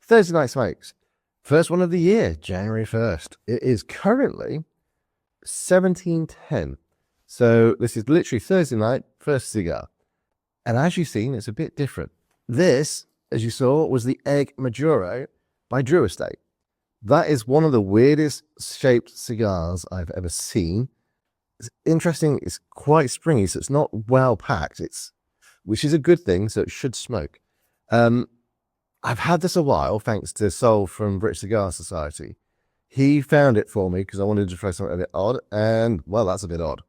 Thursday Night Smokes. First one of the year, January 1st. It is currently 17:10. So this is literally Thursday night, first cigar. And as you've seen, it's a bit different. This, as you saw, was the Egg Maduro by Drew Estate. That is one of the weirdest shaped cigars I've ever seen. It's interesting. It's quite springy, so it's not well packed. Which is a good thing, so it should smoke. I've had this a while, thanks to Sol from British Cigar Society. He found it for me because I wanted to try something a bit odd, and, well, that's a bit odd.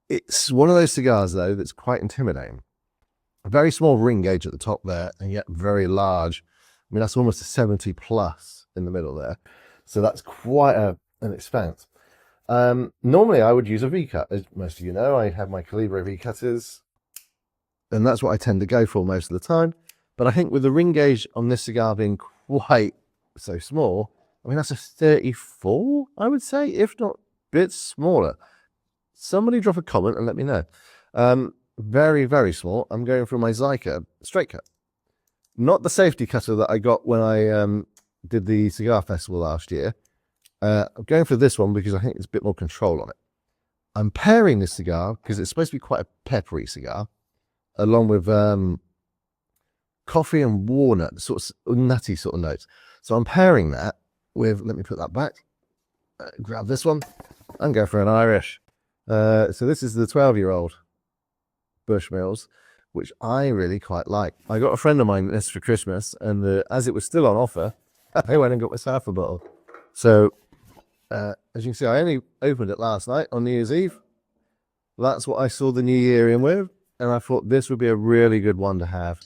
It's one of those cigars, though, that's quite intimidating. A very small ring gauge at the top there, and yet very large. I mean, that's almost a 70 plus in the middle there. So that's quite an expanse. Normally, I would use a V-cut. As most of you know, I have my Calibro V-cutters, and that's what I tend to go for most of the time. But I think with the ring gauge on this cigar being quite so small, I mean, that's a 34, I would say, if not a bit smaller. Somebody drop a comment and let me know. Very, very small. I'm going for my Zyka straight cut. Not the safety cutter that I got when I did the cigar festival last year. I'm going for this one because I think there's a bit more control on it. I'm pairing this cigar because it's supposed to be quite a peppery cigar, along with coffee and walnut, sort of nutty sort of notes. So I'm pairing that with, let me put that back, grab this one, and go for an Irish. So this is the 12-year-old Bushmills, which I really quite like. I got a friend of mine this for Christmas, and as it was still on offer, I went and got myself a bottle. So, as you can see, I only opened it last night on New Year's Eve. That's what I saw the new year in with, and I thought this would be a really good one to have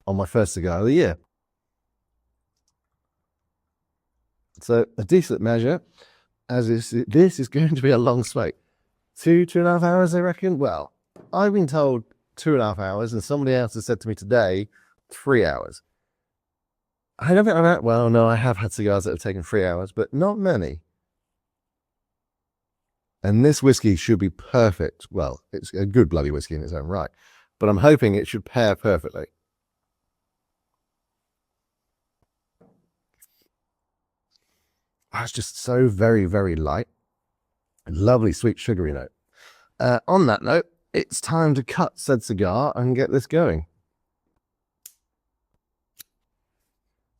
on my first cigar of the year. So, a decent measure, as this is going to be a long smoke. 2.5 hours, I reckon. Well, I've been told 2.5 hours, and somebody else has said to me today 3 hours. I don't think I've had, well, no, I have had cigars that have taken 3 hours, but not many. And this whiskey should be perfect. Well, it's a good bloody whiskey in its own right, but I'm hoping it should pair perfectly. It's just so very, very light. Lovely, sweet, sugary note. On that note, it's time to cut said cigar and get this going.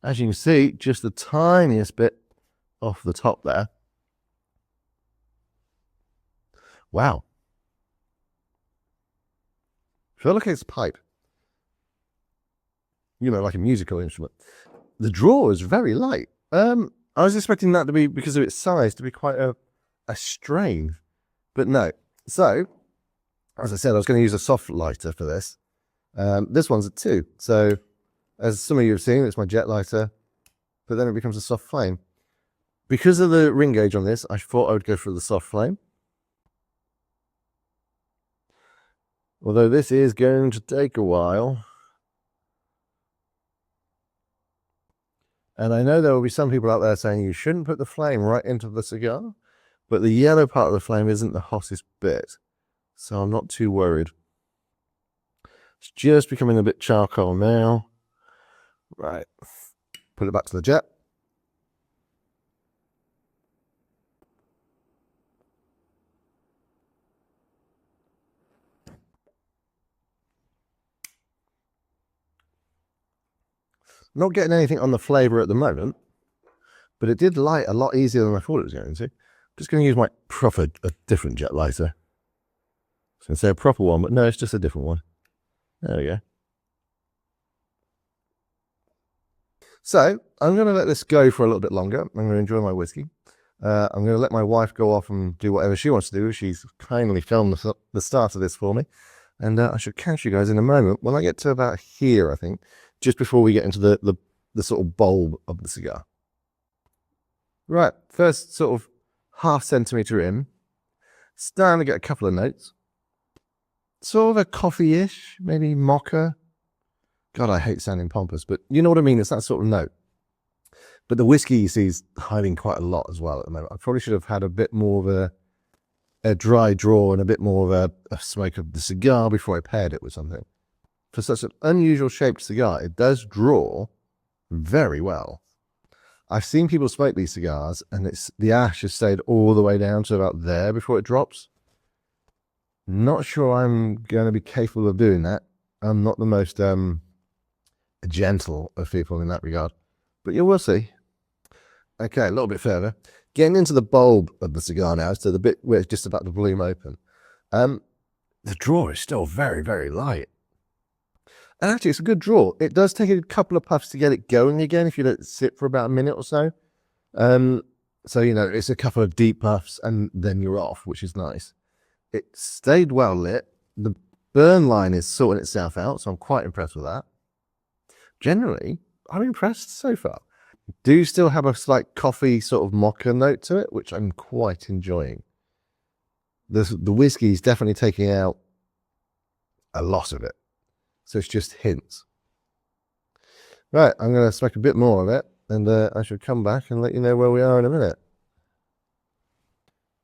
As you can see, just the tiniest bit off the top there. Wow. I feel like it's pipe. You know, like a musical instrument. The draw is very light. I was expecting that to be, because of its size, to be quite a strain, but no. So, as I said, I was going to use a soft lighter for this. This one's a 2. So, as some of you have seen, it's my jet lighter, but then it becomes a soft flame. Because of the ring gauge on this, I thought I would go for the soft flame. Although this is going to take a while. And I know there will be some people out there saying you shouldn't put the flame right into the cigar, but the yellow part of the flame isn't the hottest bit, so I'm not too worried. It's just becoming a bit charcoal now. Right, put it back to the jet. Not getting anything on the flavour at the moment, but it did light a lot easier than I thought it was going to. Just going to use my a different jet lighter. I was going to say a proper one, but no, it's just a different one. There we go. So, I'm going to let this go for a little bit longer. I'm going to enjoy my whiskey. I'm going to let my wife go off and do whatever she wants to do. She's kindly filmed the start of this for me. And I should catch you guys in a moment when I get to about here, I think, just before we get into the sort of bulb of the cigar. Right, first sort of ½ centimetre in, starting to get a couple of notes. Sort of a coffee-ish, maybe mocha. God, I hate sounding pompous, but you know what I mean? It's that sort of note. But the whiskey, you see, is hiding quite a lot as well at the moment. I probably should have had a bit more of a dry draw and a bit more of a smoke of the cigar before I paired it with something. for such an unusual shaped cigar, it does draw very well. I've seen people smoke these cigars and the ash has stayed all the way down to about there before it drops. Not sure I'm going to be capable of doing that. I'm not the most gentle of people in that regard, but you will see. Okay, a little bit further. Getting into the bulb of the cigar now, so the bit where it's just about to bloom open. The draw is still very, very light. And actually, it's a good draw. It does take a couple of puffs to get it going again if you let it sit for about a minute or so. So, you know, it's a couple of deep puffs and then you're off, which is nice. It stayed well lit. The burn line is sorting itself out, so I'm quite impressed with that. Generally, I'm impressed so far. Do still have a slight coffee sort of mocha note to it, which I'm quite enjoying. The whiskey is definitely taking out a lot of it. So it's just hints. Right, I'm going to smoke a bit more of it, and I should come back and let you know where we are in a minute.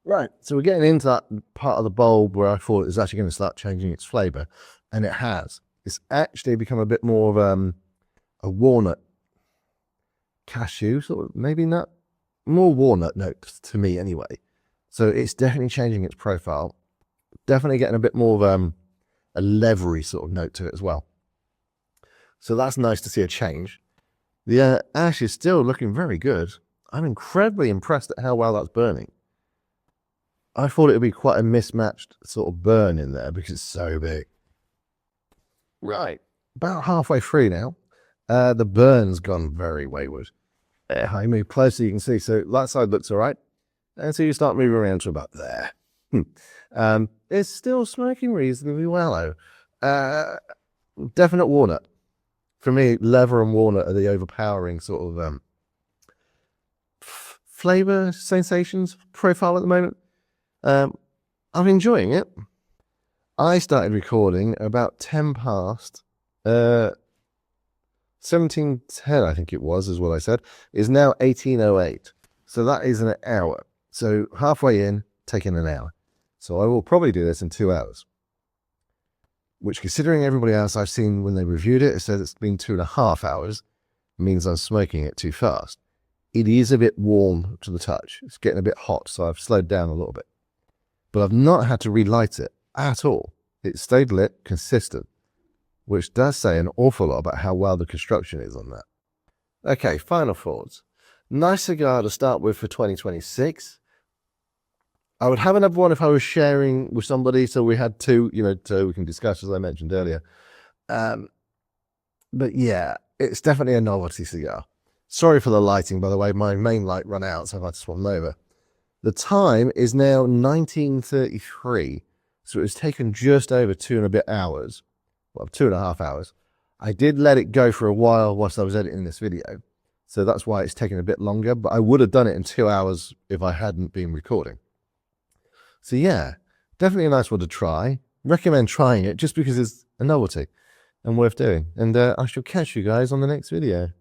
Right, so we're getting into that part of the bulb where I thought it was actually going to start changing its flavour, and it has. It's actually become a bit more of a walnut cashew, sort of, maybe not, more walnut notes to me anyway. So it's definitely changing its profile. Definitely getting a bit more of a leathery sort of note to it as well. So that's nice to see a change. The ash is still looking very good. I'm incredibly impressed at how well that's burning. I thought it would be quite a mismatched sort of burn in there because it's so big. Right, about halfway through now. The burn's gone very wayward. I move closer, you can see. So that side looks all right. And so you start moving around to about there. It's still smoking reasonably well, though. Definite walnut. For me, leather and walnut are the overpowering sort of flavor sensations profile at the moment. I'm enjoying it. I started recording about 10 past 17:10, I think it was, is what I said. Is now 18:08. So that is an hour. So halfway in, taking an hour. So I will probably do this in 2 hours. Which, considering everybody else I've seen when they reviewed it, it said it's been 2.5 hours, means I'm smoking it too fast. It is a bit warm to the touch. It's getting a bit hot, so I've slowed down a little bit. But I've not had to relight it at all. It stayed lit, consistent, which does say an awful lot about how well the construction is on that. Okay, final thoughts. Nice cigar to start with for 2026. I would have another one if I was sharing with somebody, so we had two, you know, so we can discuss, as I mentioned earlier. But yeah, it's definitely a novelty cigar. Sorry for the lighting, by the way. My main light ran out, so I've had to swap them over. The time is now 19:33, so it's taken just over 2 and a bit hours. Well, 2.5 hours. I did let it go for a while whilst I was editing this video, so that's why it's taken a bit longer, but I would have done it in 2 hours if I hadn't been recording. So yeah, definitely a nice one to try. Recommend trying it just because it's a novelty and worth doing. And I shall catch you guys on the next video.